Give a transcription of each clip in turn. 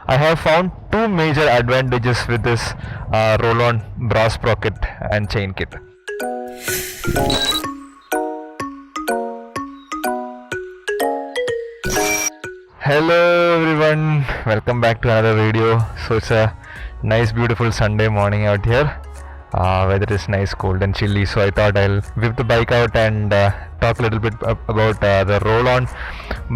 I have found two major advantages with this Rolon brass sprocket and chain kit. Hello everyone, welcome back to another video. So it's a nice beautiful Sunday morning out here. Weather is nice, cold and chilly, so I thought I'll whip the bike out and talk a little bit about the Rolon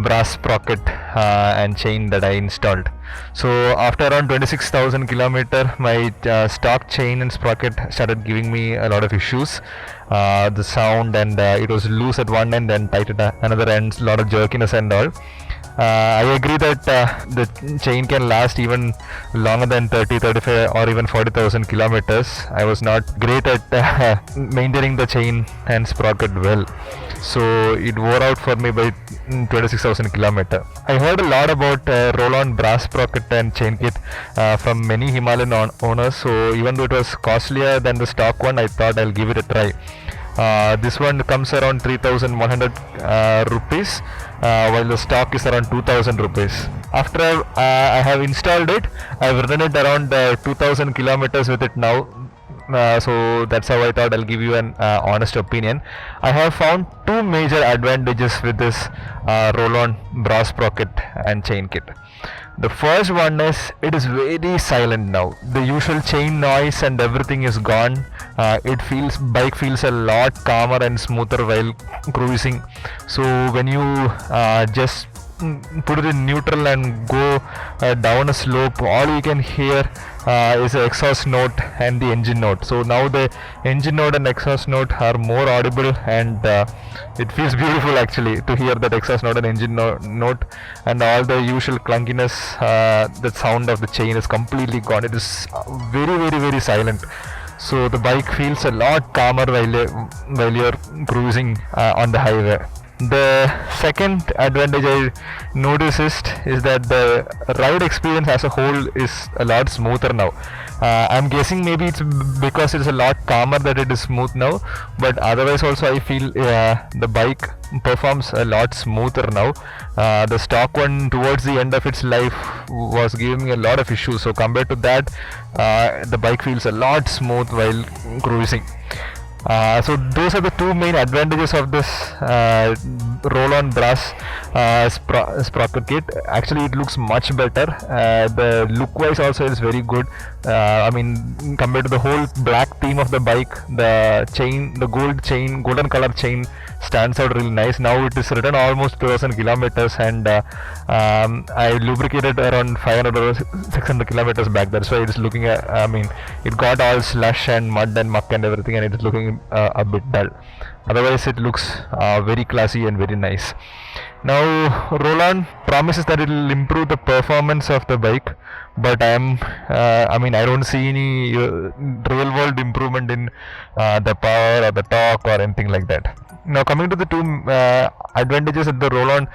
brass sprocket and chain that I installed. So after around 26,000 kilometer, my stock chain and sprocket started giving me a lot of issues. The sound, and it was loose at one end and tight at another end, a lot of jerkiness and all. I agree that the chain can last even longer than 30, 35 or even 40,000 kilometers. I was not great at maintaining the chain and sprocket well, so it wore out for me by 26,000 kilometers. I heard a lot about Rolon brass sprocket and chain kit from many Himalayan owners, so even though it was costlier than the stock one, I thought I'll give it a try. This one comes around 3,100 rupees, while the stock is around 2,000 rupees. After I have installed it, I've ridden it around 2,000 kilometers with it now. So that's how I thought I'll give you an honest opinion. I have found two major advantages with this Rolon brass sprocket and chain kit. The first one is it is very silent now. The usual chain noise and everything is gone. Bike feels a lot calmer and smoother while cruising. So when you just put it in neutral and go down a slope, all you can hear is the exhaust note and the engine note. So now the engine note and exhaust note are more audible, and it feels beautiful actually to hear that exhaust note and engine note, and all the usual clunkiness. The sound of the chain is completely gone. It is very silent. So the bike feels a lot calmer while you're cruising on the highway. The second advantage I noticed is that the ride experience as a whole is a lot smoother now. I'm guessing maybe it's because it's a lot calmer that it is smooth now, but otherwise also I feel the bike performs a lot smoother now. The stock one towards the end of its life was giving me a lot of issues, so compared to that, the bike feels a lot smooth while cruising. So those are the two main advantages of this Rolon brass sprocket kit. Actually it looks much better. The look wise also is very good. I mean, compared to the whole black theme of the bike, the golden color chain stands out really nice. Now it is ridden almost 2,000 kilometers, and I lubricated around 500 or 600 kilometers back. That's why it is looking I mean, it got all slush and mud and muck and everything, and it is looking a bit dull. Otherwise it looks very classy and very nice. Now Rolon promises that it will improve the performance of the bike, but I don't see any real world improvement in the power or the torque or anything like that. Now coming to the two advantages that the Rolon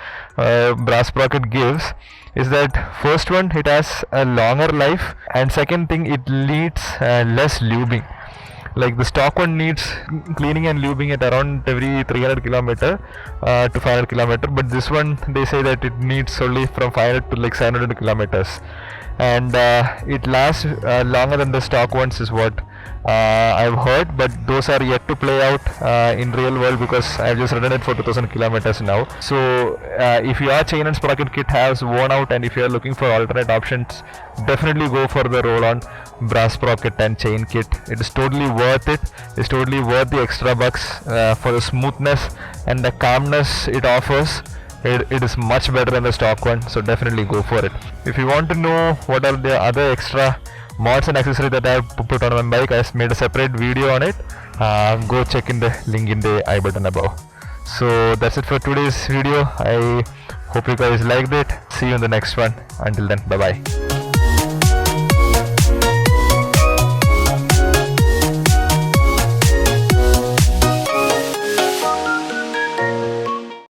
brass sprocket gives is that first one, it has a longer life, and second thing, it needs less lubing. Like the stock one needs cleaning and lubing at around every 300 kilometer to 500 kilometer, but this one they say that it needs only from 500 to like 700 kilometers, and it lasts longer than the stock ones is what I've heard, but those are yet to play out in real world because I've just ridden it for 2,000 kilometers now. So if your chain and sprocket kit has worn out and if you are looking for alternate options, definitely go for the Rolon brass sprocket and chain kit. It is totally worth it. It's totally worth the extra bucks for the smoothness and the calmness it offers. It is much better than the stock one, so definitely go for it. If you want to know what are the other extra mods and accessories that I have put on my bike, I have made a separate video on it. Go check in the link in the I button above. So that's it for today's video. I hope you guys liked it. See you in the next one. Until then, bye bye.